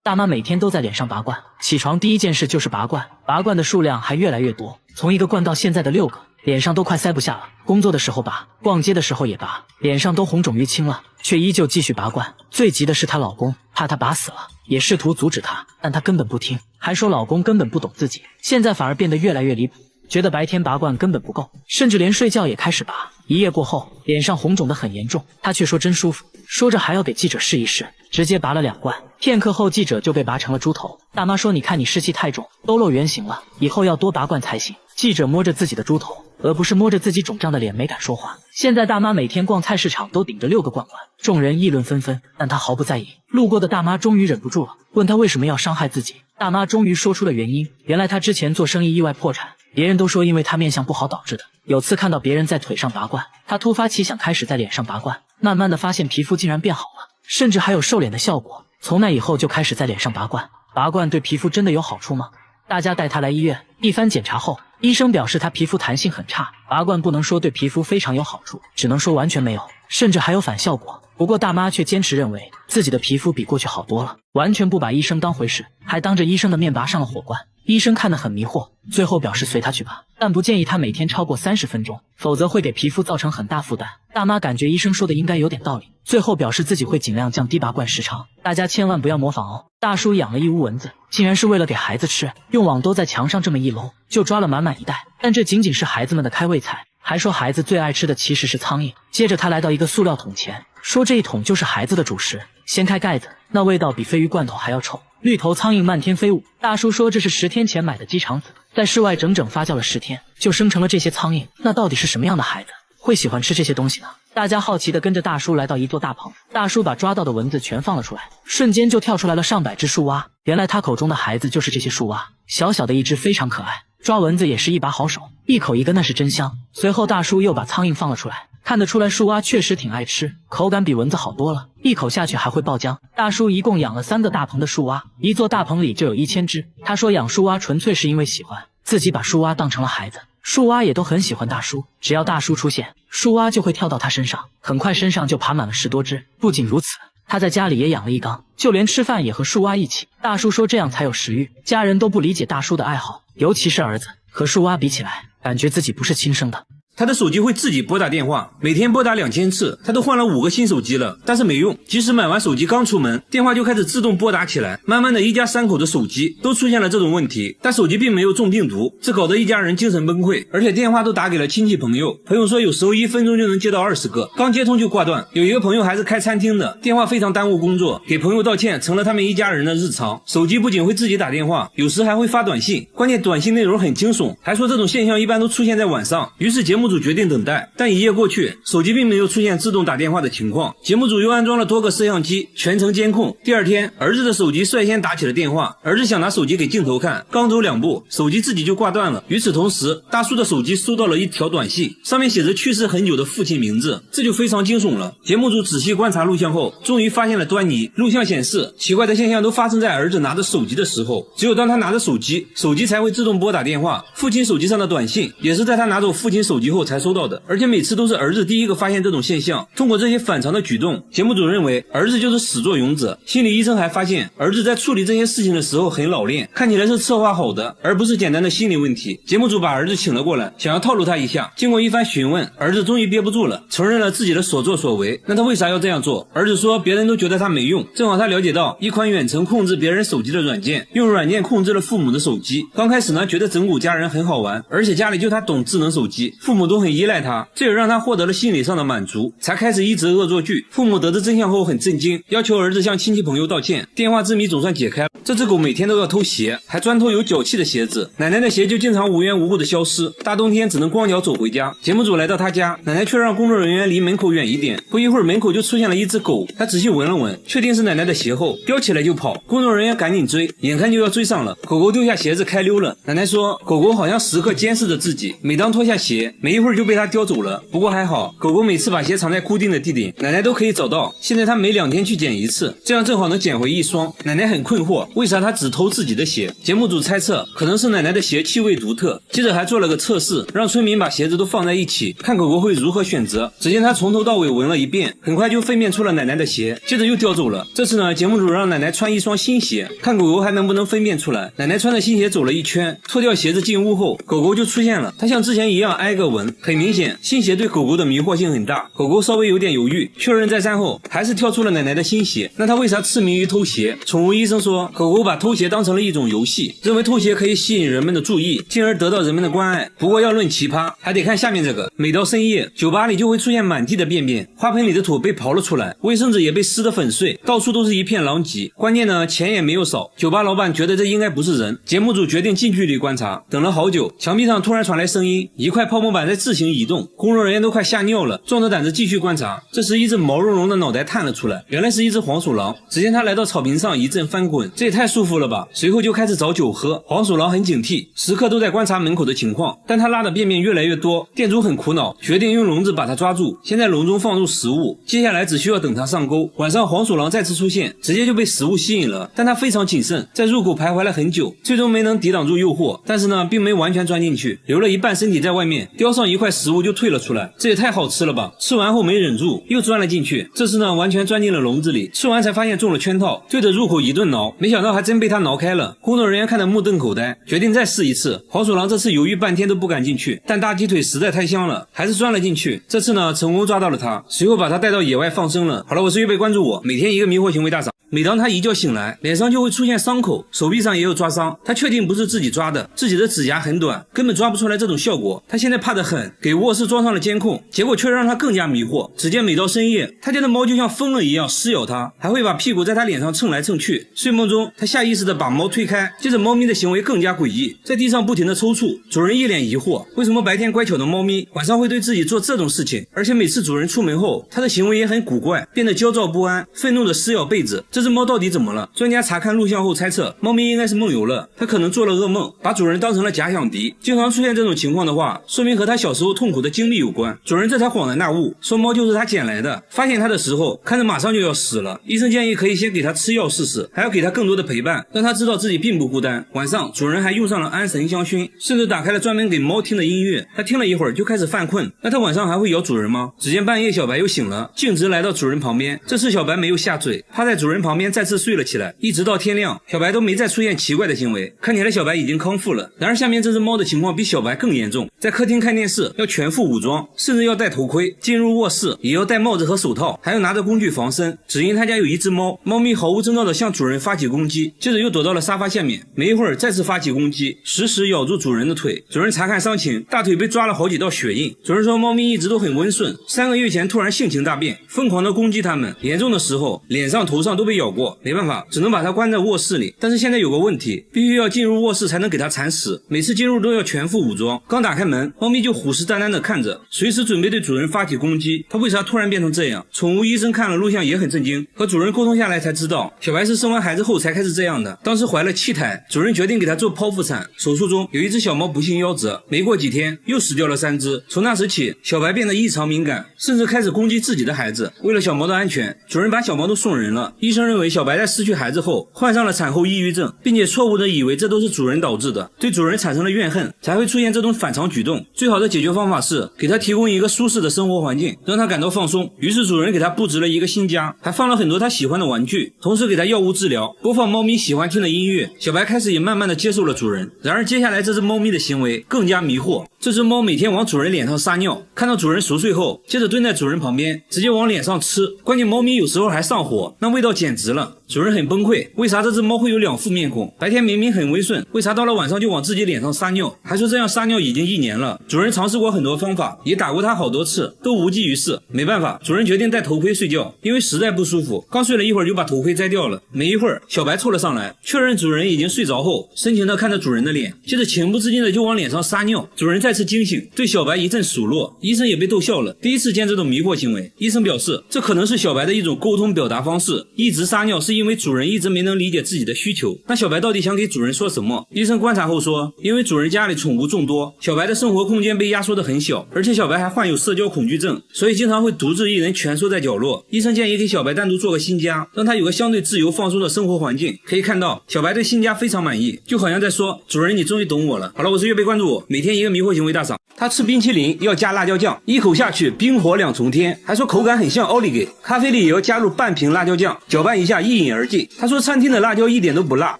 大妈每天都在脸上拔罐，起床第一件事就是拔罐，拔罐的数量还越来越多，从1个罐到现在的6个，脸上都快塞不下了。工作的时候拔，逛街的时候也拔，脸上都红肿淤青了，却依旧继续拔罐。最急的是她老公，怕她拔死了，也试图阻止她，但她根本不听，还说老公根本不懂自己。现在反而变得越来越离谱，觉得白天拔罐根本不够，甚至连睡觉也开始拔。1夜过后，脸上红肿得很严重，她却说真舒服，说着还要给记者试一试，直接拔了2罐。片刻后，记者就被拔成了猪头。大妈说：“你看你湿气太重，都露原形了，以后要多拔罐才行。”记者摸着自己的猪头，而不是摸着自己肿胀的脸，没敢说话。现在大妈每天逛菜市场都顶着6个罐罐，众人议论纷纷，但她毫不在意。路过的大妈终于忍不住了，问她为什么要伤害自己。大妈终于说出了原因，原来她之前做生意意外破产，别人都说因为她面相不好导致的。有次看到别人在腿上拔罐，她突发奇想开始在脸上拔罐，慢慢的发现皮肤竟然变好了，甚至还有瘦脸的效果。从那以后就开始在脸上拔罐。拔罐对皮肤真的有好处吗？大家带她来医院，一番检查后，医生表示她皮肤弹性很差，拔罐不能说对皮肤非常有好处，只能说完全没有，甚至还有反效果。不过大妈却坚持认为自己的皮肤比过去好多了，完全不把医生当回事，还当着医生的面拔上了火罐。医生看得很迷惑，最后表示随她去拔，但不建议她每天超过30分钟，否则会给皮肤造成很大负担。大妈感觉医生说的应该有点道理，最后表示自己会尽量降低拔罐时长，大家千万不要模仿哦。大叔养了一屋蚊子，竟然是为了给孩子吃，用网兜在墙上这么一搂，就抓了满满一袋，但这仅仅是孩子们的开胃菜，还说孩子最爱吃的其实是苍蝇。接着他来到一个塑料桶前，说这一桶就是孩子的主食，掀开盖子，那味道比鲱鱼罐头还要臭，绿头苍蝇漫天飞舞。大叔说这是10天前买的鸡肠子，在室外整整发酵了10天，就生成了这些苍蝇。那到底是什么样的孩子会喜欢吃这些东西呢？大家好奇地跟着大叔来到一座大棚，大叔把抓到的蚊子全放了出来，瞬间就跳出来了上百只树蛙。原来他口中的孩子就是这些树蛙，小小的一只非常可爱，抓蚊子也是一把好手，一口一个那是真香。随后大叔又把苍蝇放了出来，看得出来树蛙确实挺爱吃，口感比蚊子好多了，一口下去还会爆浆。大叔一共养了3个大棚的树蛙，一座大棚里就有1000只。他说养树蛙纯粹是因为喜欢，自己把树蛙当成了孩子，树蛙也都很喜欢大叔，只要大叔出现，树蛙就会跳到他身上，很快身上就爬满了10多只。不仅如此，他在家里也养了一缸，就连吃饭也和树蛙一起。大叔说这样才有食欲。家人都不理解大叔的爱好，尤其是儿子，和树蛙比起来，感觉自己不是亲生的。他的手机会自己拨打电话，每天拨打2000次，他都换了5个新手机了，但是没用。即使买完手机刚出门，电话就开始自动拨打起来。慢慢的，一家3口的手机都出现了这种问题，但手机并没有中病毒，这搞得一家人精神崩溃，而且电话都打给了亲戚朋友。朋友说有时候1分钟就能接到20个，刚接通就挂断。有一个朋友还是开餐厅的，电话非常耽误工作，给朋友道歉成了他们一家人的日常。手机不仅会自己打电话，有时还会发短信，关键短信内容很惊悚，还说这种现象一般都出现在晚上。于是节目组决定等待，但1夜过去，手机并没有出现自动打电话的情况。节目组又安装了多个摄像机，全程监控。第2天，儿子的手机率先打起了电话，儿子想拿手机给镜头看，刚走2步，手机自己就挂断了。与此同时，大叔的手机收到了一条短信，上面写着去世很久的父亲名字，这就非常惊悚了。节目组仔细观察录像后，终于发现了端倪。录像显示，奇怪的现象都发生在儿子拿着手机的时候，只有当他拿着手机，手机才会自动拨打电话。父亲手机上的短信也是在他拿走父亲手机后才收到的，而且每次都是儿子第一个发现这种现象。通过这些反常的举动，节目组认为儿子就是始作俑者。心理医生还发现，儿子在处理这些事情的时候很老练，看起来是策划好的，而不是简单的心理问题。节目组把儿子请了过来，想要套路他一下。经过一番询问，儿子终于憋不住了，承认了自己的所作所为。那他为啥要这样做？儿子说别人都觉得他没用，正好他了解到一款远程控制别人手机的软件，用软件控制了父母的手机。刚开始呢，觉得整蛊家人很好玩，而且家里就他懂智能手机，父母都很依赖他，这也让他获得了心理上的满足，才开始一直恶作剧。父母得知真相后很震惊，要求儿子向亲戚朋友道歉。电话之谜总算解开了。这只狗每天都要偷鞋，还专偷有脚气的鞋子，奶奶的鞋就经常无缘无故的消失，大冬天只能光脚走回家。节目组来到他家，奶奶却让工作人员离门口远一点。不一会儿，门口就出现了一只狗，他仔细闻了闻，确定是奶奶的鞋后，叼起来就跑。工作人员赶紧追，眼看就要追上了，狗狗丢下鞋子开溜了。奶奶说狗狗好像时刻监视着自己，每当脱下鞋，每没一会儿就被他叼走了。不过还好，狗狗每次把鞋藏在固定的地点，奶奶都可以找到。现在他每2天去捡一次，这样正好能捡回1双。奶奶很困惑，为啥他只偷自己的鞋？节目组猜测可能是奶奶的鞋气味独特，接着还做了个测试，让村民把鞋子都放在一起，看狗狗会如何选择。只见他从头到尾闻了一遍，很快就分辨出了奶奶的鞋，接着又叼走了。这次呢，节目组让奶奶穿1双新鞋，看狗狗还能不能分辨出来。奶奶穿着新鞋走了一圈，脱掉鞋子进屋后，狗狗就出现了。它像之前一样挨个闻，很明显新鞋对狗狗的迷惑性很大。狗狗稍微有点犹豫，确认再三后，还是挑出了奶奶的新鞋。那它为啥痴迷于偷鞋？宠物医生说，狗狗把偷鞋当成了一种游戏，认为偷鞋可以吸引人们的注意，进而得到人们的关爱。不过要论奇葩，还得看下面这个。每到深夜，酒吧里就会出现满地的便便，花盆里的土被刨了出来，卫生纸也被撕得粉碎，到处都是一片狼藉。关键呢，钱也没有少。酒吧老板觉得这应该不是人，节目组决定近距离观察。等了好久，墙壁上突然传来声音，一块泡沫板在自行移动，工作人员都快吓尿了，壮着胆子继续观察。这时一只毛茸茸的脑袋探了出来，原来是一只黄鼠狼。只见它来到草坪上一阵翻滚，这也太舒服了吧。随后就开始找酒喝。黄鼠狼很警惕，时刻都在观察门口的情况，但它拉的便便越来越多，店主很苦恼，决定用笼子把它抓住，先在笼中放入食物，接下来只需要等它上钩。晚上黄鼠狼再次出现，直接就被食物吸引了，但它非常谨慎，在入口徘徊了很久，最终没能抵挡住诱惑，但是呢，并没完全钻进去，留了一半身体在外面，叼上一块食物就退了出来。这也太好吃了吧！吃完后没忍住，又钻了进去，这次呢，完全钻进了笼子里，吃完才发现中了圈套，对着入口一顿挠，没想到还真被它挠开了。工作人员看得目瞪口呆，决定再试一次。黄鼠狼这次犹豫半天都不敢进去，但大鸡腿实在太香了，还是钻了进去。这次呢，成功抓到了它，随后把它带到野外放生了。好了，我是预备关注我，每天一个迷惑行为大赏。每当他一觉醒来，脸上就会出现伤口，手臂上也有抓伤。他确定不是自己抓的，自己的指甲很短，根本抓不出来这种效果。他现在怕得很，给卧室装上了监控，结果却让他更加迷惑。只见每到深夜，他家的猫就像疯了一样撕咬他，还会把屁股在他脸上蹭来蹭去。睡梦中，他下意识地把猫推开，接着猫咪的行为更加诡异，在地上不停地抽搐。主人一脸疑惑，为什么白天乖巧的猫咪晚上会对自己做这种事情？而且每次主人出门后，它的行为也很古怪，变得焦躁不安，愤怒地撕咬被子。这只猫到底怎么了？专家查看录像后猜测，猫咪应该是梦游了，它可能做了噩梦，把主人当成了假想敌。经常出现这种情况的话，说明和它小时候痛苦的经历有关。主人这才恍然大悟，说猫就是他捡来的。发现它的时候，看着马上就要死了，医生建议可以先给它吃药试试，还要给它更多的陪伴，让它知道自己并不孤单。晚上，主人还用上了安神香薰，甚至打开了专门给猫听的音乐。它听了一会儿就开始犯困，那它晚上还会咬主人吗？只见半夜小白又醒了，径直来到主人旁边。这次小白没有下嘴，趴在主人旁边再次睡了起来，一直到天亮，小白都没再出现奇怪的行为，看起来小白已经康复了。然而下面这只猫的情况比小白更严重，在客厅看电视要全副武装，甚至要戴头盔，进入卧室也要戴帽子和手套，还要拿着工具防身。只因他家有一只猫，猫咪毫无征兆地向主人发起攻击，接着又躲到了沙发下面，没一会儿再次发起攻击，时时咬住主人的腿。主人查看伤情，大腿被抓了好几道血印。主人说猫咪一直都很温顺，3个月前突然性情大变，疯狂地攻击他们，严重的时候脸上头上都被咬过，没办法只能把它关在卧室里。但是现在有个问题，必须要进入卧室才能给它铲屎，每次进入都要全副武装。刚打开门，猫咪就虎视眈眈地看着，随时准备对主人发起攻击。它为啥突然变成这样？宠物医生看了录像也很震惊，和主人沟通下来才知道，小白是生完孩子后才开始这样的。当时怀了7胎，主人决定给它做剖腹产，手术中有一只小猫不幸夭折，没过几天又死掉了3只。从那时起，小白变得异常敏感，甚至开始攻击自己的孩子。为了小猫的安全，主人把小猫都送人了。医生认为小白在失去孩子后患上了产后抑郁症，并且错误地以为这都是主人导致的，对主人产生了怨恨，才会出现这种反常举动。最好的解决方法是给他提供一个舒适的生活环境，让他感到放松。于是主人给他布置了一个新家，还放了很多他喜欢的玩具，同时给他药物治疗，播放猫咪喜欢听的音乐。小白开始也慢慢地接受了主人。然而接下来这只猫咪的行为更加迷惑，这只猫每天往主人脸上撒尿，看到主人熟睡后，接着蹲在主人旁边直接往脸上吃，关键猫咪有时候还上火，那味道简直了。主人很崩溃，为啥这只猫会有2副面孔？白天明明很温顺，为啥到了晚上就往自己脸上撒尿？还说这样撒尿已经1年了。主人尝试过很多方法，也打过它好多次，都无济于事。没办法，主人决定戴头盔睡觉，因为实在不舒服。刚睡了一会儿就把头盔摘掉了。没一会儿，小白凑了上来，确认主人已经睡着后，深情地看着主人的脸，接着情不自禁的就往脸上撒尿。主人再再次惊醒，对小白一阵数落。医生也被逗笑了，第一次见这种迷惑行为。医生表示，这可能是小白的一种沟通表达方式，一直撒尿是因为主人一直没能理解自己的需求。那小白到底想给主人说什么？医生观察后说，因为主人家里宠物众多，小白的生活空间被压缩得很小，而且小白还患有社交恐惧症，所以经常会独自一人蜷缩在角落。医生建议给小白单独做个新家，让他有个相对自由放松的生活环境。可以看到，小白对新家非常满意，就好像在说，主人你终于懂我了。好了，我是月贝，关注我，每天一个迷惑行为大赏。他吃冰淇淋要加辣椒酱，一口下去冰火两重天，还说口感很像奥利给。咖啡里也要加入半瓶辣椒酱，搅拌一下一饮而尽。他说餐厅的辣椒一点都不辣，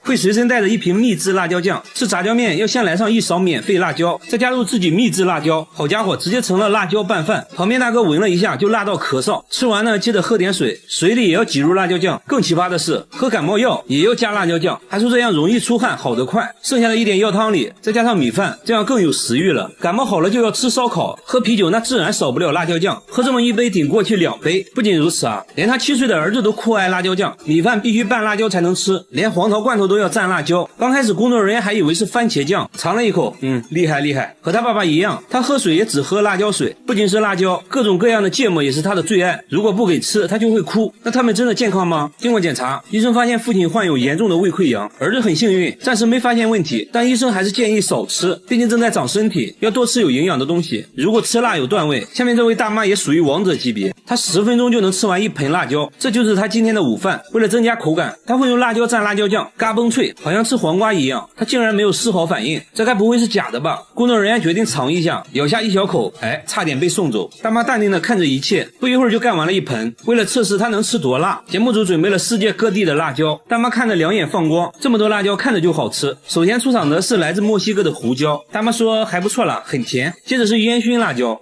会随身带着一瓶秘制辣椒酱。吃炸酱面要先来上一勺免费辣椒，再加入自己秘制辣椒，好家伙，直接成了辣椒拌饭。旁边大哥闻了一下就辣到咳嗽，吃完呢接着喝点水，水里也要挤入辣椒酱。更奇葩的是，喝感冒药也要加辣椒酱，还说这样容易出汗，好得快。剩下的一点药汤里再加上米饭，这样更有食欲了。感冒好了就要吃烧烤，喝啤酒那自然少不了辣椒酱，喝这么一杯顶过去2杯。不仅如此啊，连他7岁的儿子都酷爱辣椒酱，米饭必须拌辣椒才能吃，连黄桃罐头都要蘸辣椒。刚开始工作人员还以为是番茄酱，尝了一口，厉害厉害，和他爸爸一样，他喝水也只喝辣椒水。不仅是辣椒，各种各样的芥末也是他的最爱，如果不给吃他就会哭。那他们真的健康吗？经过检查，医生发现父亲患有严重的胃溃疡，儿子很幸运，暂时没发现问题，但医生还是建议少吃，毕竟正在长身体，要多吃有营养的东西。如果吃辣有段位，下面这位大妈也属于王者级别，她10分钟就能吃完一盆辣椒，这就是她今天的午饭。为了增加口感，她会用辣椒蘸辣椒酱，嘎嘣脆，好像吃黄瓜一样。她竟然没有丝毫反应，这该不会是假的吧？工作人员决定尝一下，咬下一小口，差点被送走。大妈淡定地看着一切，不一会儿就干完了一盆。为了测试她能吃多辣，节目组准备了世界各地的辣椒，大妈看着两眼放光，这么多辣椒看着就好吃。首先出场的是来自墨西哥的胡椒，大妈说还不错啦，很甜。接着是烟熏辣椒，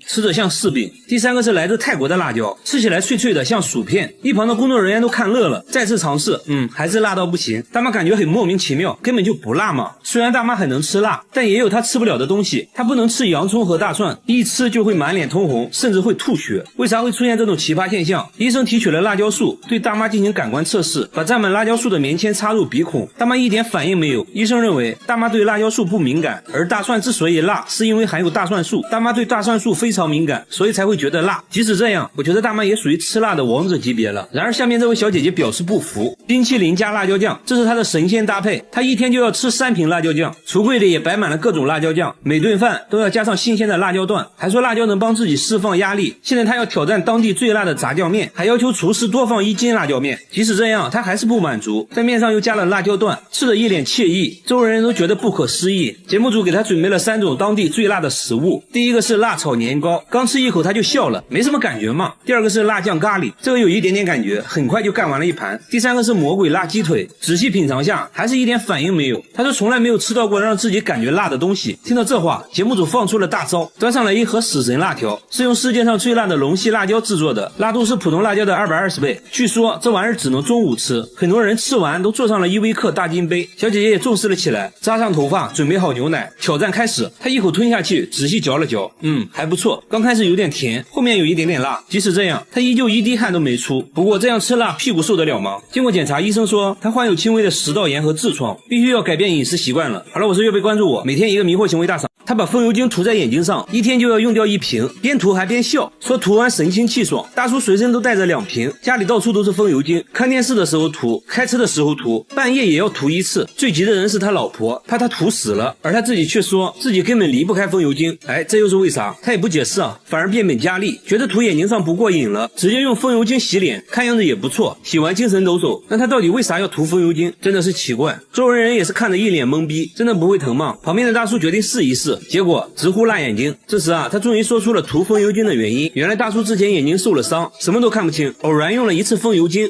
吃着像柿饼。第3个是来自泰国的辣椒，吃起来脆脆的像薯片。一旁的工作人员都看乐了，再次尝试，还是辣到不行。大妈感觉很莫名其妙，根本就不辣嘛。虽然大妈很能吃辣，但也有她吃不了的东西，她不能吃洋葱和大蒜，一吃就会满脸通红，甚至会吐血。为啥会出现这种奇葩现象？医生提取了辣椒素，对大妈进行感官测试，把沾满辣椒素的棉签插入鼻孔，大妈一点反应没有。医生认为大妈对辣椒素不敏感，而大蒜之所以辣，是因为含有大蒜素，大妈对大蒜素非常敏感，所以才会觉得辣。即使这样，我觉得大妈也属于吃辣的王者级别了。然而下面这位小姐姐表示不服，冰淇淋加辣椒酱，这是她的神仙搭配，她一天就要吃3瓶辣椒酱，橱柜里也摆满了各种辣椒酱，每顿饭都要加上新鲜的辣椒段，还说辣椒能帮自己释放压力。现在她要挑战当地最辣的炸酱面，还要求厨师多放1斤辣椒面。即使这样，她还是不满足，在面上又加了辣椒段，吃得一脸惬意，周围人都觉得不可思议。节目组给她准备了3种当地最辣的食物，第一个是辣炒年糕，刚吃一口她就笑了，没什么感觉嘛。第二个是辣酱咖喱，这个有一点点感觉，很快就干完了一盘。第3个是魔鬼辣鸡腿，仔细品尝下还是一点反应没有。她说从来没有吃到过让自己感觉辣的东西。听到这话，节目组放出了大招，端上来一盒死神辣条，是用世界上最辣的龙息辣椒制作的，辣度是普通辣椒的220倍。据说这玩意儿只能中午吃，很多人吃完都坐上了依维柯大金杯。小姐姐也重视了起来，扎上头发，准备好牛奶，挑战开始。她一口吞下去，仔细嚼了嚼，还不错。刚开始有点甜，后面有一点点辣。即使这样，她依旧一滴汗都没出。不过这样吃辣，屁股受得了吗？经过检查，医生说她患有轻微的食道炎和痔疮，必须要改变饮食习惯了。好了，我是月贝，关注我，每天一个迷惑行为大赏。他把风油精涂在眼睛上，一天就要用掉1瓶，边涂还边笑，说涂完神清气爽。大叔随身都带着2瓶，家里到处都是风油精，看电视的时候涂，开车的时候涂，半夜也要涂1次。最急的人是他老婆，怕他涂死了，而他自己却说自己根本离不开风油精。这又是为啥？他也不解释啊，反而变本加厉，觉得涂眼睛上不过瘾了，直接用风油精洗脸，看样子也不错，洗完精神抖擞。那他到底为啥要涂风油精？真的是奇怪。周围人也是看着一脸懵逼，真的不会疼吗？旁边的大叔决定试一试，结果直呼辣眼睛。这时啊，他终于说出了涂风油精的原因。原来大叔之前眼睛受了伤，什么都看不清，偶然用了1次风油精，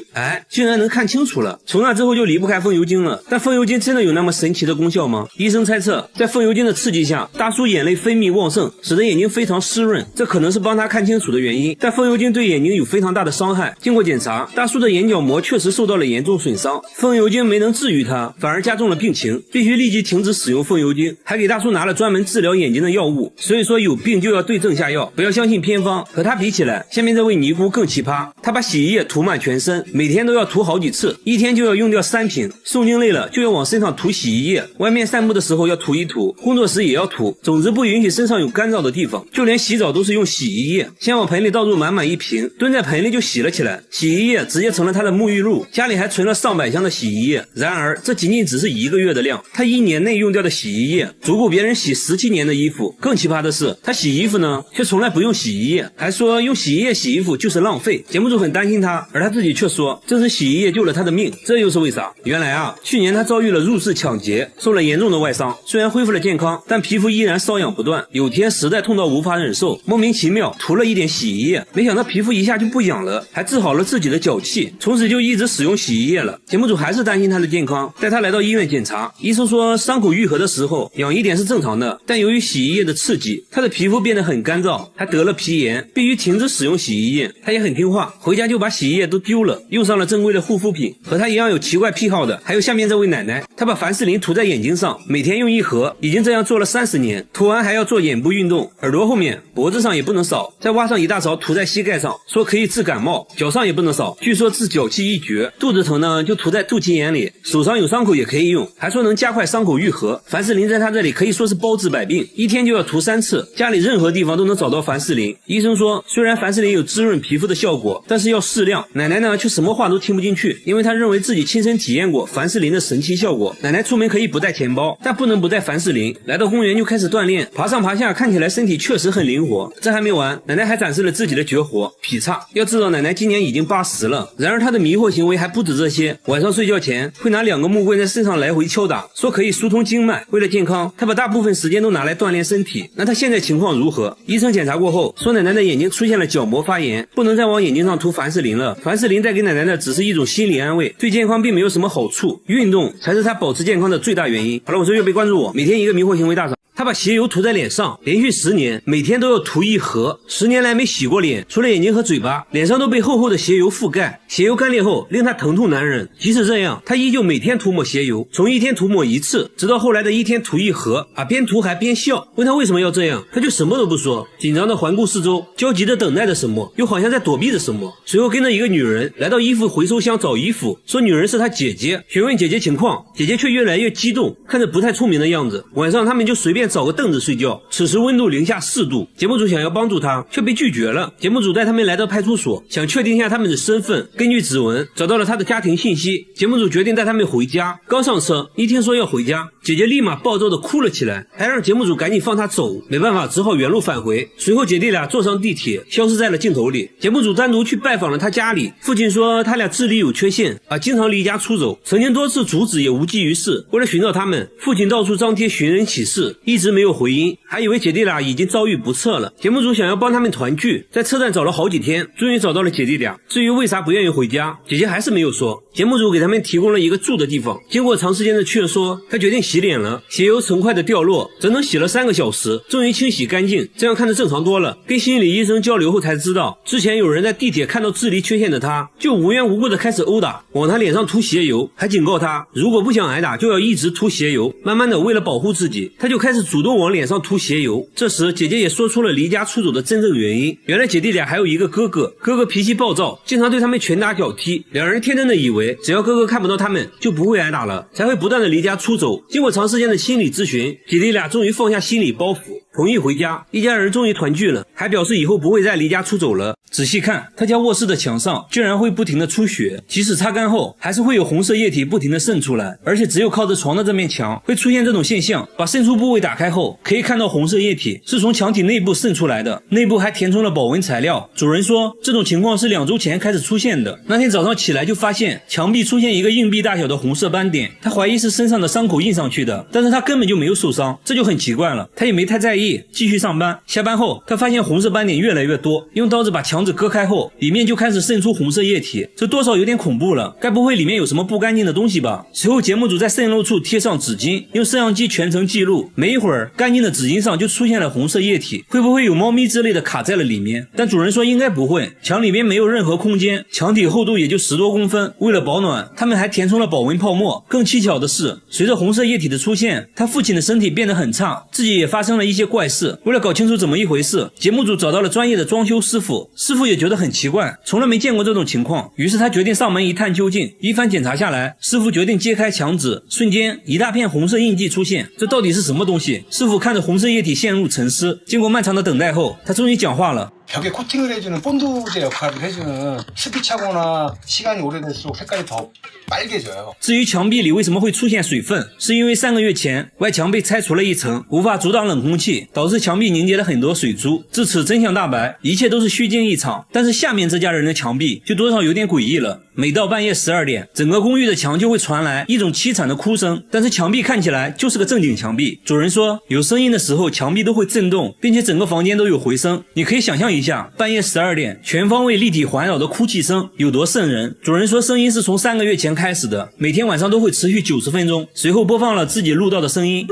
竟然能看清楚了。从那之后就离不开风油精了。但风油精真的有那么神奇的功效吗？医生猜测，在风油精的刺激下，大叔眼泪分泌旺盛，使得眼睛非常湿润，这可能是帮他看清楚的原因。但风油精对眼睛有非常大的伤害。经过检查，大叔的眼角膜确实受到了严重损伤，风油精没能治愈他，反而加重了病情，必须立即停止使用风油精，还给大叔拿了专门治治疗眼睛的药物，所以说有病就要对症下药，不要相信偏方。和他比起来，下面这位尼姑更奇葩，她把洗衣液涂满全身，每天都要涂好几次，一天就要用掉3瓶。诵经累了就要往身上涂洗衣液，外面散步的时候要涂一涂，工作时也要涂，总之不允许身上有干燥的地方。就连洗澡都是用洗衣液，先往盆里倒入满满1瓶，蹲在盆里就洗了起来，洗衣液直接成了他的沐浴露，家里还存了上百箱的洗衣液。然而这仅仅只是1个月的量，他1年内用掉的洗衣液足够别人洗17年的衣服。更奇葩的是，他洗衣服呢却从来不用洗衣液，还说用洗衣液洗衣服就是浪费。节目组很担心他，而他自己却说正是洗衣液救了他的命。这又是为啥？原来啊，去年他遭遇了入室抢劫，受了严重的外伤，虽然恢复了健康，但皮肤依然瘙痒不断。有天实在痛到无法忍受，莫名其妙涂了一点洗衣液，没想到皮肤一下就不痒了，还治好了自己的脚气，从此就一直使用洗衣液了。节目组还是担心他的健康，带他来到医院检查，医生说伤口愈合的时候痒一点是正常的，但由于洗衣液的刺激，他的皮肤变得很干燥，还得了皮炎，必须停止使用洗衣液。他也很听话，回家就把洗衣液都丢了，用上了正规的护肤品。和他一样有奇怪癖好的还有下面这位奶奶，她把凡士林涂在眼睛上，每天用1盒，已经这样做了30年，涂完还要做眼部运动，耳朵后面脖子上也不能少，再挖上一大勺涂在膝盖上，说可以治感冒，脚上也不能少，据说治脚气一绝。肚子疼呢就涂在肚脐眼里，手上有伤口也可以用，还说能加快伤口愈合。凡士林在他这里可以说是包治百病，一天就要涂3次，家里任何地方都能找到凡士林。医生说虽然凡士林有滋润皮肤的效果，但是要适量。奶奶呢却什么话都听不进去，因为她认为自己亲身体验过凡士林的神奇效果。奶奶出门可以不带钱包，但不能不带凡士林。来到公园就开始锻炼，爬上爬下，看起来身体确实很灵活。这还没完，奶奶还展示了自己的绝活劈叉。要知道奶奶今年已经80了，然而她的迷惑行为还不止这些，晚上睡觉前会拿2个木棍在身上来回敲打，说可以疏通经脉。为了健康，她把大部分时间都拿来锻炼身体。那她现在情况如何？医生检查过后说奶奶的眼睛出现了角膜发炎，不能再往眼睛上涂凡士林了。凡士林带给奶奶的只是一种心理安慰，对健康并没有什么好处，运动才是她保持健康的最大原因。好了，我是岳飞，关注我，每天一个迷惑行为大赏。他把鞋油涂在脸上，连续10年，每天都要涂1盒。10年来没洗过脸，除了眼睛和嘴巴，脸上都被厚厚的鞋油覆盖。鞋油干裂后，令他疼痛难忍。即使这样，他依旧每天涂抹鞋油，从1天涂抹1次，直到后来的1天涂1盒，边涂还边笑。问他为什么要这样，他就什么都不说，紧张的环顾四周，焦急的等待着什么，又好像在躲避着什么。随后跟着一个女人来到衣服回收箱找衣服，说女人是他姐姐，询问姐姐情况，姐姐却越来越激动，看着不太聪明的样子。晚上他们就随便找个凳子睡觉，此时温度零下4度。节目组想要帮助他，却被拒绝了。节目组带他们来到派出所，想确定一下他们的身份。根据指纹找到了他的家庭信息，节目组决定带他们回家。刚上车，一听说要回家，姐姐立马暴躁地哭了起来，还让节目组赶紧放她走。没办法，只好原路返回。随后姐弟俩坐上地铁，消失在了镜头里。节目组单独去拜访了他家里，父亲说他俩智力有缺陷，经常离家出走，曾经多次阻止也无济于事。为了寻找他们，父亲到处张贴寻人启事，一直没有回音，还以为姐弟俩已经遭遇不测了。节目组想要帮他们团聚，在车站找了好几天，终于找到了姐弟俩。至于为啥不愿意回家，姐姐还是没有说。节目组给他们提供了一个住的地方，经过长时间的劝说，他决定洗脸了。鞋油成块的掉落，整整洗了3个小时，终于清洗干净，这样看着正常多了。跟心理医生交流后才知道，之前有人在地铁看到智力缺陷的他，就无缘无故的开始殴打，往他脸上涂鞋油，还警告他如果不想挨打就要一直涂鞋油。慢慢的，为了保护自己，他就开始主动往脸上涂鞋油。这时姐姐也说出了离家出走的真正原因，原来姐弟俩还有一个哥哥，哥哥脾气暴躁，经常对他们拳打脚踢，两人天真的以为只要哥哥看不到他们就不会挨打了，才会不断的离家出走。经过长时间的心理咨询，姐弟俩终于放下心理包袱，同意回家，一家人终于团聚了，还表示以后不会再离家出走了。仔细看，他家卧室的墙上居然会不停的出血，即使擦干后还是会有红色液体不停的渗出来，而且只有靠着床的这面墙会出现这种现象。把渗出部位打开后，可以看到红色液体是从墙体内部渗出来的，内部还填充了保温材料。主人说这种情况是2周前开始出现的，那天早上起来就发现墙壁出现一个硬币大小的红色斑点，他怀疑是身上的伤口印上去的，但是他根本就没有受伤，这就很奇怪了。他也没太在意，意继续上班。下班后，他发现红色斑点越来越多，用刀子把墙纸割开后，里面就开始渗出红色液体，这多少有点恐怖了，该不会里面有什么不干净的东西吧？随后节目组在渗漏处贴上纸巾，用摄像机全程记录，没一会儿，干净的纸巾上就出现了红色液体，会不会有猫咪之类的卡在了里面？但主人说应该不会，墙里面没有任何空间，墙体厚度也就10多公分。为了保暖，他们还填充了保温泡沫。更蹊跷的是，随着红色液体的出现，他父亲的身体变得很差，自己也发生了一些怪事。为了搞清楚怎么一回事，节目组找到了专业的装修师傅，师傅也觉得很奇怪，从来没见过这种情况，于是他决定上门一探究竟。一番检查下来，师傅决定揭开墙纸，瞬间一大片红色印记出现，这到底是什么东西？师傅看着红色液体陷入沉思，经过漫长的等待后，他终于讲话了。 벽에 코팅을 해주는 본드제 역할을 해주는 습기 차거나 시간이 오래될수록 색깔이 더 빨개져요. 至于墙壁里为什么会出现水分，是因为3个月前外墙被拆除了一层，无法阻挡冷空气，导致墙壁凝结了很多水珠。至此真相大白，一切都是虚惊一场。但是下面这家人的墙壁就多少有点诡异了。每到半夜12点，整个公寓的墙就会传来一种凄惨的哭声，但是墙壁看起来就是个正经墙壁。主人说，有声音的时候墙壁都会震动，并且整个房间都有回声。你可以想象一下，半夜12点，全方位立体环绕的哭泣声有多瘆人。主人说，声音是从3个月前开始的，每天晚上都会持续90分钟。随后播放了自己录到的声音。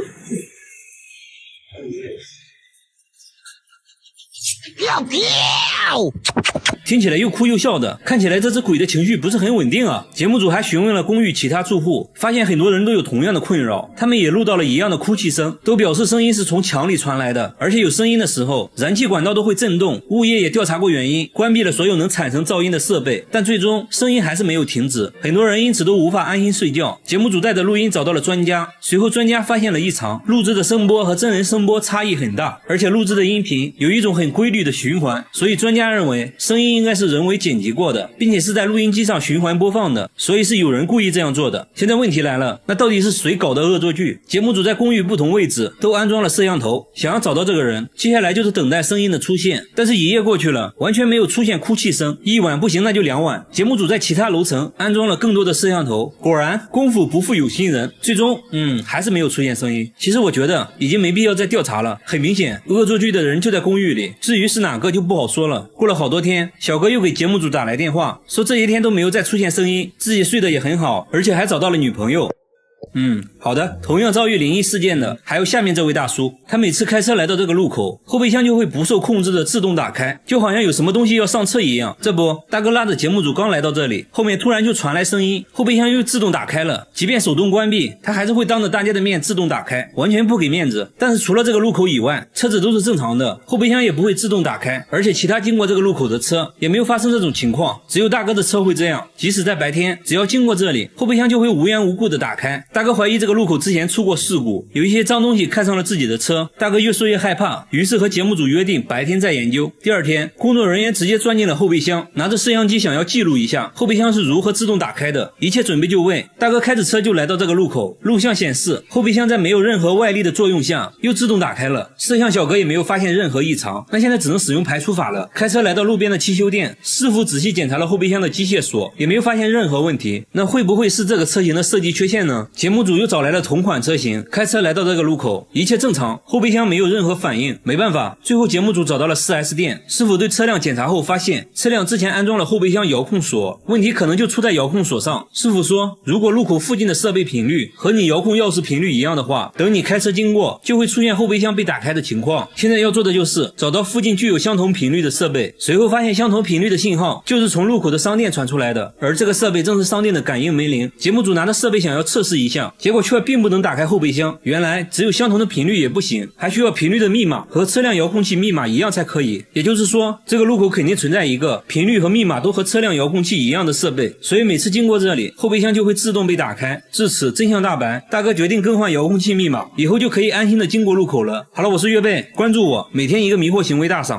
听起来又哭又笑的，看起来这只鬼的情绪不是很稳定啊。节目组还询问了公寓其他住户，发现很多人都有同样的困扰，他们也录到了一样的哭泣声，都表示声音是从墙里传来的，而且有声音的时候，燃气管道都会震动。物业也调查过原因，关闭了所有能产生噪音的设备，但最终声音还是没有停止，很多人因此都无法安心睡觉。节目组带着录音找到了专家，随后专家发现了异常，录制的声波和真人声波差异很大，而且录制的音频有一种很规律的循环，所以专家认为声音应该是人为剪辑过的，并且是在录音机上循环播放的，所以是有人故意这样做的。现在问题来了，那到底是谁搞的恶作剧？节目组在公寓不同位置都安装了摄像头，想要找到这个人，接下来就是等待声音的出现。但是一夜过去了，完全没有出现哭泣声，一晚不行那就2晚。节目组在其他楼层安装了更多的摄像头，果然功夫不负有心人，最终还是没有出现声音。其实我觉得已经没必要再调查了，很明显恶作剧的人就在公寓里，至于是哪个就不好说了。过了好多天，小哥又给节目组打来电话，说这些天都没有再出现声音，自己睡得也很好，而且还找到了女朋友。好的。同样遭遇灵异事件的还有下面这位大叔，他每次开车来到这个路口，后备箱就会不受控制的自动打开，就好像有什么东西要上车一样。这不，大哥拉着节目组刚来到这里，后面突然就传来声音，后备箱又自动打开了，即便手动关闭，他还是会当着大家的面自动打开，完全不给面子。但是除了这个路口以外，车子都是正常的，后备箱也不会自动打开，而且其他经过这个路口的车也没有发生这种情况，只有大哥的车会这样。即使在白天，只要经过这里，后备箱就会无缘无故的打开。大哥怀疑这个路口之前出过事故，有一些脏东西看上了自己的车，大哥越说越害怕，于是和节目组约定白天再研究。第二天，工作人员直接钻进了后备箱，拿着摄像机想要记录一下后备箱是如何自动打开的。一切准备就位，大哥开着车就来到这个路口，录像显示后备箱在没有任何外力的作用下又自动打开了，摄像小哥也没有发现任何异常，那现在只能使用排除法了。开车来到路边的汽修店，师傅仔细检查了后备箱的机械锁，也没有发现任何问题，那会不会是这个车型的设计缺陷呢？节目组又找来了同款车型，开车来到这个路口，一切正常，后备箱没有任何反应。没办法，最后节目组找到了 4S 店，师傅对车辆检查后发现车辆之前安装了后备箱遥控锁，问题可能就出在遥控锁上。师傅说，如果路口附近的设备频率和你遥控钥匙频率一样的话，等你开车经过就会出现后备箱被打开的情况。现在要做的就是找到附近具有相同频率的设备，随后发现相同频率的信号就是从路口的商店传出来的，而这个设备正是商店的感应门铃。节目组拿着设备想要测试一下，结果却并不能打开后备箱，原来只有相同的频率也不行，还需要频率的密码和车辆遥控器密码一样才可以。也就是说，这个路口肯定存在一个频率和密码都和车辆遥控器一样的设备，所以每次经过这里，后备箱就会自动被打开。至此真相大白，大哥决定更换遥控器密码，以后就可以安心的经过路口了。好了，我是月贝，关注我，每天一个迷惑行为大赏。